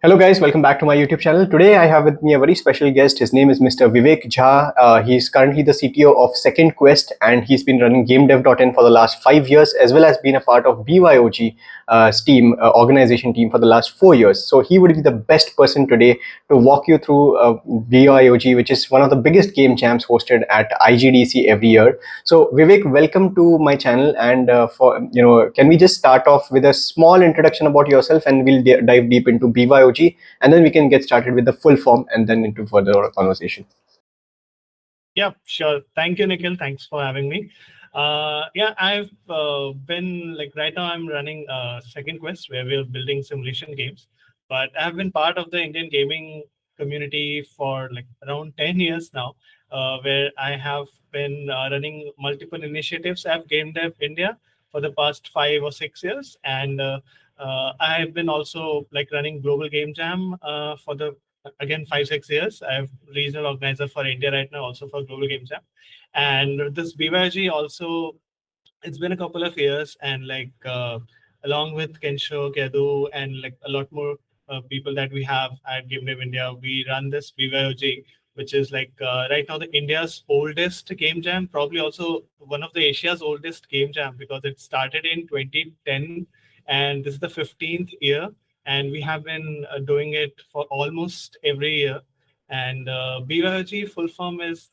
Hello guys, welcome back to my YouTube channel. Today I have with me a very special guest. His name is Mr. Vivek Jha. He's currently the CTO of Second Quest and he's been running gamedev.in for the last 5 years as well as been a part of BYOG team, organization team for the last 4 years. So he would be the best person today to walk you through BYOG, which is one of the biggest game jams hosted at IGDC every year. So Vivek, welcome to my channel, and can we just start off with a small introduction about yourself, and we'll dive deep into BYOG, and then we can get started with the full form and then into further conversation. Yeah, sure. Thank you, Nikhil. Thanks for having me. I've been right now I'm running Second Quest, where we're building simulation games. But I've been part of the Indian gaming community for around 10 years now, where I have been running multiple initiatives at GameDev India for the past 5 or 6 years, and I've been also running Global Game Jam for the again 5-6 years. I'm regional organizer for India right now, also for Global Game Jam. And this BYG also, it's been a couple of years, and along with Kensho, Kedu, and a lot more people that we have at gamedev India, we run this BYOG, which is right now the India's oldest game jam, probably also one of the Asia's oldest game jam, because it started in 2010 and this is the 15th year, and we have been doing it for almost every year. And BYOG full form is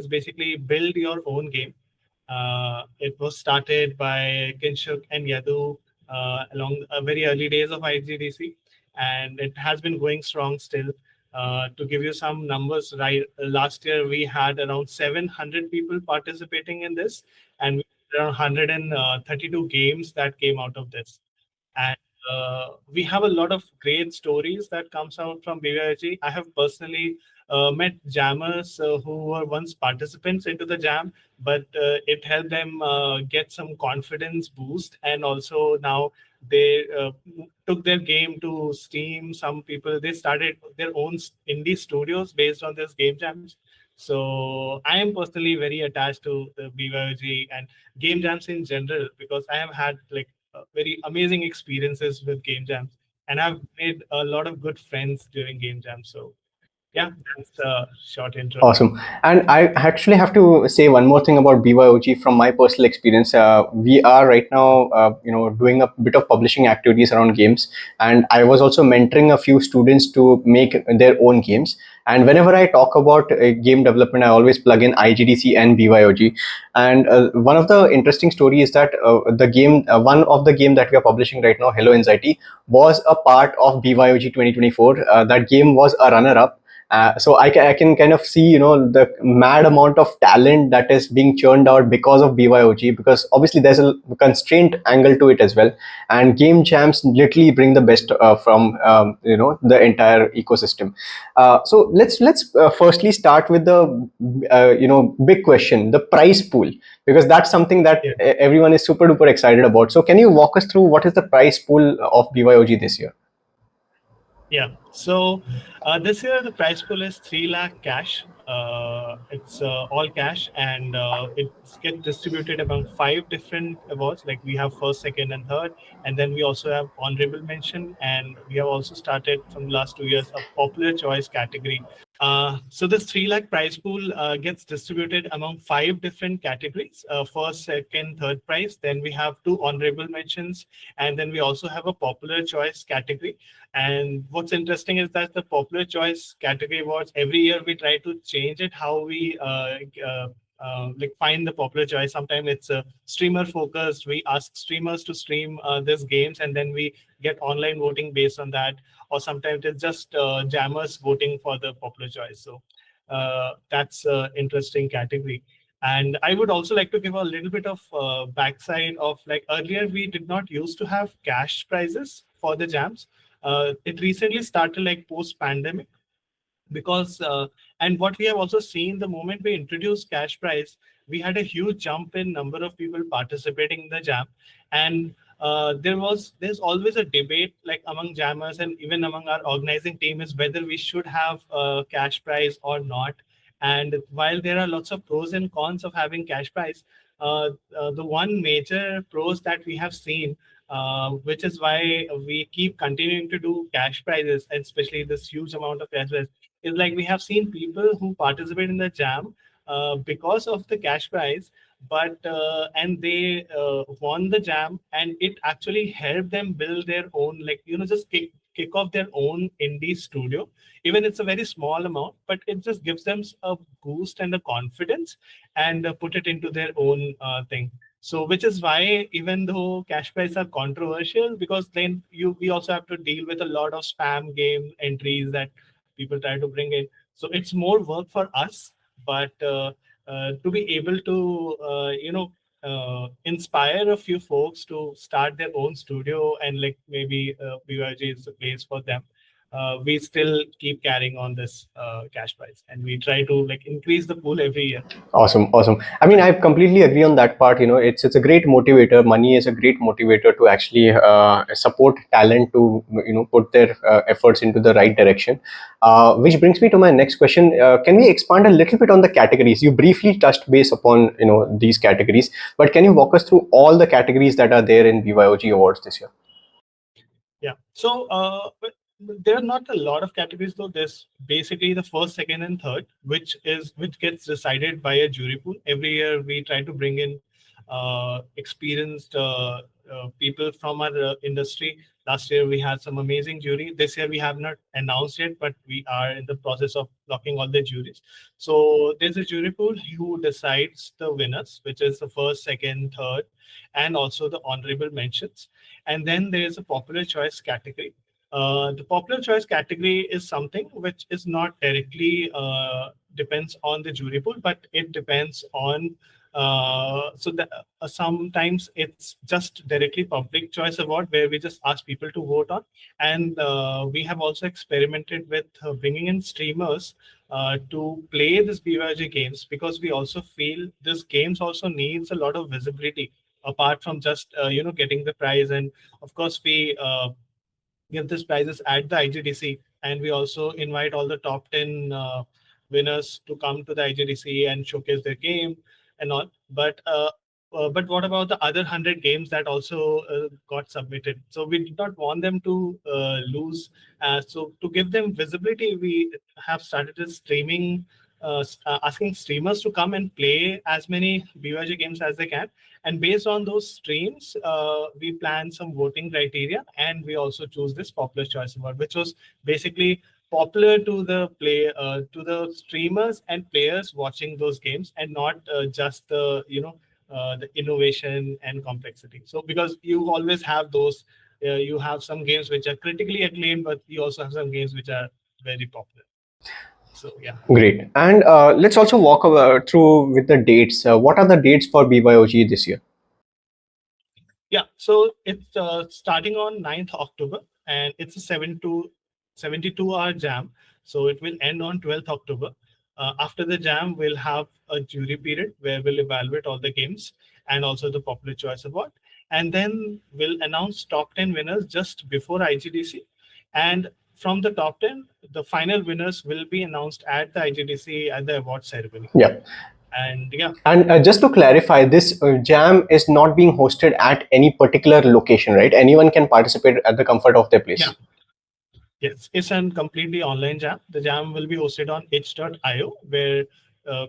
basically build your own game. It was started by Kinshuk and Yadu along very early days of IGDC, and it has been going strong still. To give you some numbers, right, last year we had around 700 people participating in this, and we had around 132 games that came out of this. And we have a lot of great stories that comes out from BYOG. I have personally met jammers who were once participants into the jam, but it helped them get some confidence boost, and also now they took their game to Steam. Some people, they started their own indie studios based on this game jams. So I am personally very attached to the BYOG and game jams in general, because I have had very amazing experiences with game jams, and I've made a lot of good friends during game jams. So yeah, that's a short intro. Awesome. And I actually have to say one more thing about BYOG from my personal experience. We are right now, doing a bit of publishing activities around games, and I was also mentoring a few students to make their own games. And whenever I talk about game development, I always plug in IGDC and BYOG. And one of the interesting stories is that one of the game that we are publishing right now, Hello Anxiety, was a part of BYOG 2024. That game was a runner-up. So I can kind of see, the mad amount of talent that is being churned out because of BYOG, because obviously there's a constraint angle to it as well. And game jams literally bring the best from the entire ecosystem. So let's firstly start with the big question, the prize pool, because that's something that everyone is super duper excited about. So can you walk us through what is the prize pool of BYOG this year? Yeah, so this year the prize pool is 3 lakh cash. It's all cash, and it gets distributed among 5 different awards. Like we have first, second, and third, and then we also have honorable mention, and we have also started from the last 2 years a popular choice category. So this 3 lakh prize pool gets distributed among 5 different categories: first, second, third prize. Then we have 2 honorable mentions, and then we also have a popular choice category. And what's interesting is that the popular choice category awards, every year we try to change it, how we find the popular choice. Sometimes it's streamer focused. We ask streamers to stream these games, and then we get online voting based on that. Or sometimes it's just jammers voting for the popular choice. So that's an interesting category. And I would also like to give a little bit of backside of earlier we did not used to have cash prizes for the jams. It recently started post pandemic, because and what we have also seen, the moment we introduced cash prize, we had a huge jump in number of people participating in the jam. And there's always a debate among jammers and even among our organizing team, is whether we should have cash prize or not. And while there are lots of pros and cons of having cash prize, the one major pros that we have seen which is why we keep continuing to do cash prizes, and especially this huge amount of cash prize. Is like we have seen people who participate in the jam because of the cash prize, but and they won the jam, and it actually helped them build their own, like, just kick off their own indie studio. Even it's a very small amount, but it just gives them a boost and a confidence, and put it into their own thing. So, which is why, even though cash prizes are controversial, because then we also have to deal with a lot of spam game entries that people try to bring in. So it's more work for us, but to be able to inspire a few folks to start their own studio, and like maybe BYG is the place for them. We still keep carrying on this cash prize, and we try to like increase the pool every year. Awesome, awesome. I mean, I completely agree on that part. It's a great motivator. Money is a great motivator to actually support talent to put their efforts into the right direction. Which brings me to my next question. Can we expand a little bit on the categories? You briefly touched base upon these categories, but can you walk us through all the categories that are there in BYOG Awards this year? Yeah. So but there are not a lot of categories though. There's basically the first, second, and third, which gets decided by a jury pool. Every year we try to bring in experienced people from our industry. Last year we had some amazing jury. This year we have not announced yet, but we are in the process of locking all the juries. So there's a jury pool who decides the winners, which is the first, second, third, and also the honorable mentions. And then there is a popular choice category. The popular choice category is something which is not directly depends on the jury pool, but it depends on sometimes it's just directly public choice award where we just ask people to vote on. And we have also experimented with bringing in streamers to play this BYG games, because we also feel this games also needs a lot of visibility apart from just getting the prize. And of course we give these prizes at the IGDC, and we also invite all the top 10 winners to come to the IGDC and showcase their game and all. But what about the other 100 games that also got submitted? So we did not want them to lose. So to give them visibility, we have started a streaming, asking streamers to come and play as many BYG games as they can. And based on those streams, we plan some voting criteria, and we also choose this popular choice award, which was basically popular to the to the streamers and players watching those games, and not just the innovation and complexity. So because you always have those, you have some games which are critically acclaimed, but you also have some games which are very popular. So yeah. Great. And let's also walk through with the dates. What are the dates for BYOG this year? Yeah, so it's starting on 9th October, and it's a 72-hour jam. So it will end on 12th October. After the jam, we'll have a jury period where we'll evaluate all the games and also the Popular Choice Award. And then we'll announce top 10 winners just before IGDC. And from the top 10, the final winners will be announced at the IGDC at the award ceremony. Yeah. And yeah. And just to clarify, this jam is not being hosted at any particular location, right? Anyone can participate at the comfort of their place. Yeah. Yes, it's a completely online jam. The jam will be hosted on itch.io, where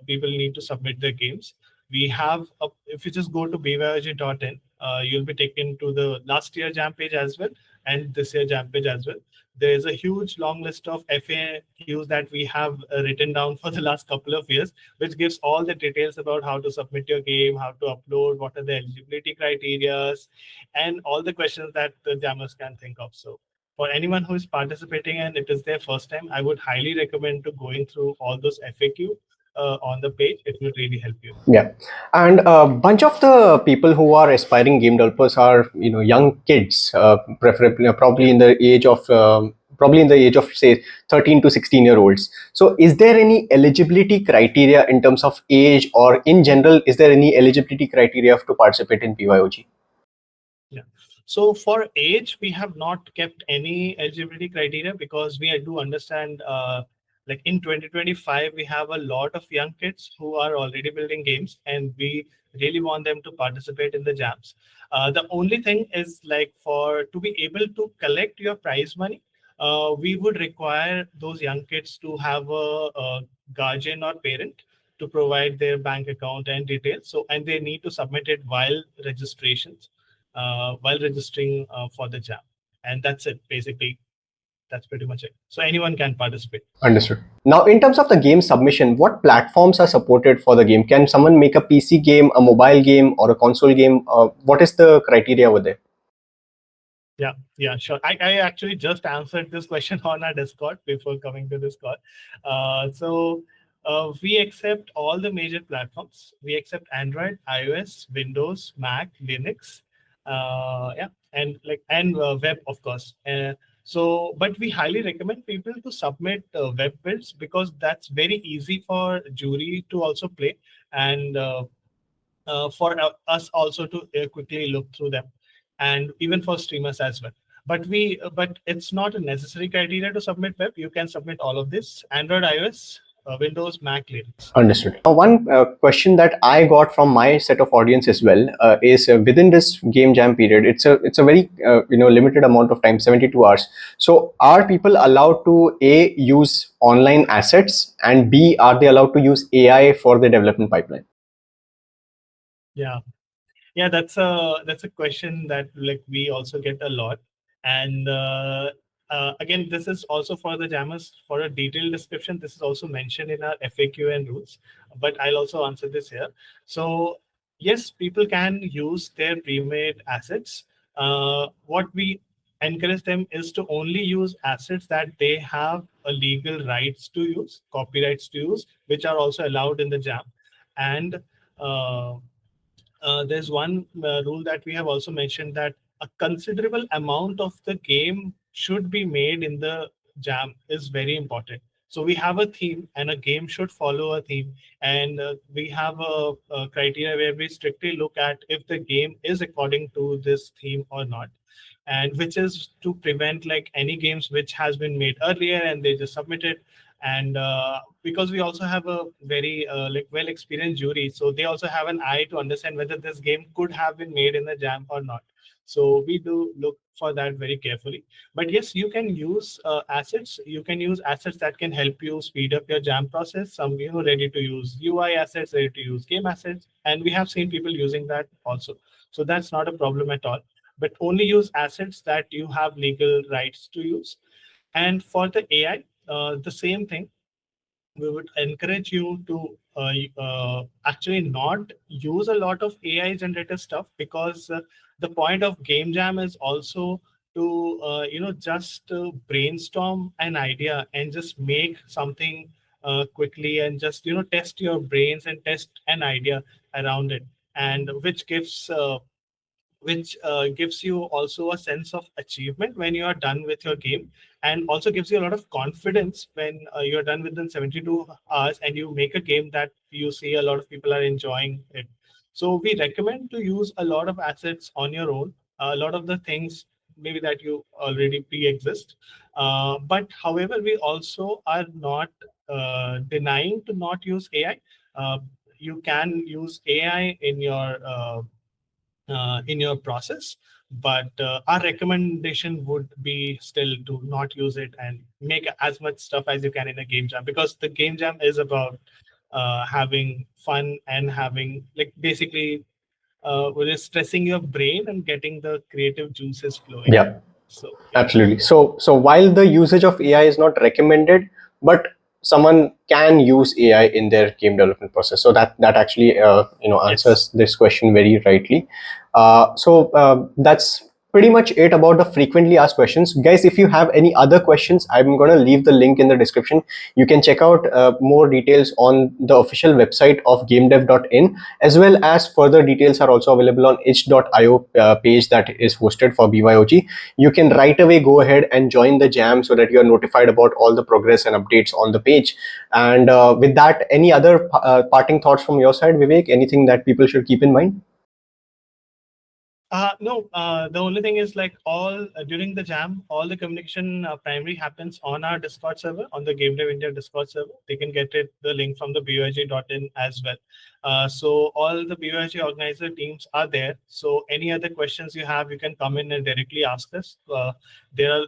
people need to submit their games. We have, if you just go to byog.in, you'll be taken to the last year jam page as well, and this year jam page as well. There is a huge long list of FAQs that we have written down for the last couple of years, which gives all the details about how to submit your game, how to upload, what are the eligibility criteria, and all the questions that the jammers can think of. So for anyone who is participating and it is their first time, I would highly recommend to going through all those FAQ on the page. It will really help you. Yeah, and a bunch of the people who are aspiring game developers are young kids, preferably probably in the age of say 13 to 16-year-olds. So is there any eligibility criteria in terms of age, or in general, is there any eligibility criteria to participate in BYOG? Yeah. So for age, we have not kept any eligibility criteria, because we do understand like in 2025 we have a lot of young kids who are already building games, and we really want them to participate in the jams. The only thing is, like, for to be able to collect your prize money, we would require those young kids to have a guardian or parent to provide their bank account and details. So, and they need to submit it while registering for the jam, and that's it. Basically, that's pretty much it. So anyone can participate. Understood. Now, in terms of the game submission, what platforms are supported for the game? Can someone make a PC game, a mobile game, or a console game? What is the criteria over there? Yeah, sure. I actually just answered this question on our Discord before coming to this call. We accept all the major platforms. We accept Android, iOS, Windows, Mac, Linux, yeah, and web, of course. But we highly recommend people to submit web builds, because that's very easy for jury to also play, and for us also to quickly look through them, and even for streamers as well. But it's not a necessary criteria to submit web. You can submit all of this: Android, iOS, Windows, Mac, Linux. Understood. Now, one question that I got from my set of audience as well is within this game jam period, it's a very limited amount of time, 72 hours. So, are people allowed to A, use online assets, and B, are they allowed to use AI for the development pipeline? Yeah, that's a question that, like, we also get a lot. And again, this is also for the jammers. For a detailed description, this is also mentioned in our FAQ and rules, but I'll also answer this here. So yes, people can use their pre-made assets. What we encourage them is to only use assets that they have a legal rights to use, copyrights to use, which are also allowed in the jam. And uh, there's one rule that we have also mentioned, that a considerable amount of the game should be made in the jam is very important. So we have a theme, and a game should follow a theme, and we have a criteria where we strictly look at if the game is according to this theme or not, and which is to prevent like any games which has been made earlier and they just submitted. And because we also have a very like well experienced jury, so they also have an eye to understand whether this game could have been made in the jam or not. So we do look for that very carefully. But yes, you can use assets. You can use assets that can help you speed up your jam process. Some, ready to use UI assets, ready to use game assets, and we have seen people using that also. So that's not a problem at all. But only use assets that you have legal rights to use. And for the AI, the same thing. We would encourage you to actually not use a lot of AI generated stuff, because the point of game jam is also to just brainstorm an idea and just make something quickly, and just test your brains and test an idea around it, and which gives you also a sense of achievement when you are done with your game, and also gives you a lot of confidence when you're done within 72 hours and you make a game that you see a lot of people are enjoying it. So we recommend to use a lot of assets on your own, a lot of the things maybe that you already pre-exist. But however, we also are not denying to not use AI. You can use AI in your process, but our recommendation would be still to not use it and make as much stuff as you can in a game jam, because the game jam is about having fun and having, like, basically just stressing your brain and getting the creative juices flowing. Yeah. So yeah. Absolutely. So while the usage of AI is not recommended, but someone can use AI in their game development process. So that actually answers this question very rightly. That's pretty much it about the frequently asked questions, guys. If you have any other questions, I'm going to leave the link in the description. You can check out more details on the official website of gamedev.in, as well as further details are also available on itch.io page that is hosted for BYOG. You can right away go ahead and join the jam so that you are notified about all the progress and updates on the page. And with that, any other parting thoughts from your side, Vivek? Anything that people should keep in mind? No, the only thing is like all during the jam, all the communication primary happens on our Discord server, on the Game Dev India Discord server. They can get it the link from the BYOG.in as well. So all the BYOG organizer teams are there. So any other questions you have, you can come in and directly ask us. There are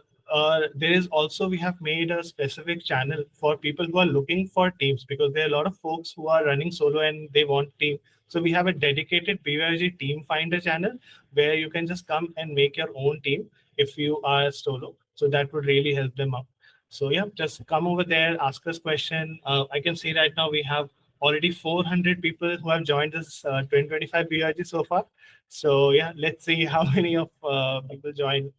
there is also we have made a specific channel for people who are looking for teams because there are a lot of folks who are running solo and they want team. So we have a dedicated BYOG team finder channel where you can just come and make your own team if you are solo. So that would really help them out. So yeah, just come over there, ask us question. I can see right now we have already 400 people who have joined this 2025 BRG so far. So yeah, let's see how many of people join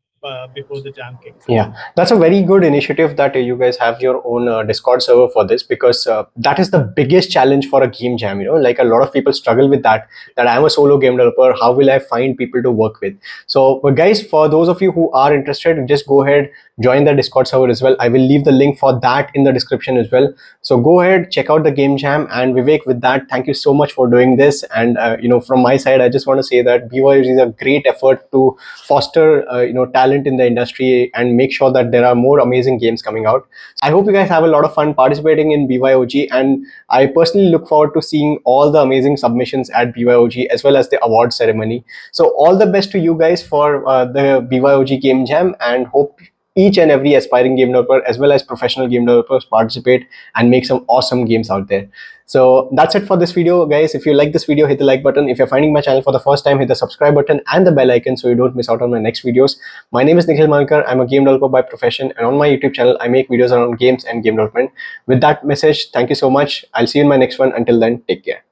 before the jam kicks. Yeah, that's a very good initiative that you guys have your own Discord server for this, because that is the biggest challenge for a game jam. Like a lot of people struggle with that. That I'm a solo game developer. How will I find people to work with? So, guys, for those of you who are interested, just go ahead, join the Discord server as well. I will leave the link for that in the description as well. So go ahead, check out the game jam. And Vivek, with that, thank you so much for doing this. And from my side, I just want to say that BYOG is a great effort to foster talent in the industry and make sure that there are more amazing games coming out. I hope you guys have a lot of fun participating in BYOG, and I personally look forward to seeing all the amazing submissions at BYOG as well as the award ceremony. So all the best to you guys for the BYOG game jam, and hope each and every aspiring game developer as well as professional game developers participate and make some awesome games out there. So that's it for this video, guys. If you like this video, hit the like button. If you're finding my channel for the first time, hit the subscribe button and the bell icon so you don't miss out on my next videos. My name is Nikhil Mankar. I'm a game developer by profession, and on my YouTube channel, I make videos around games and game development. With that message, thank you so much. I'll see you in my next one. Until then, take care.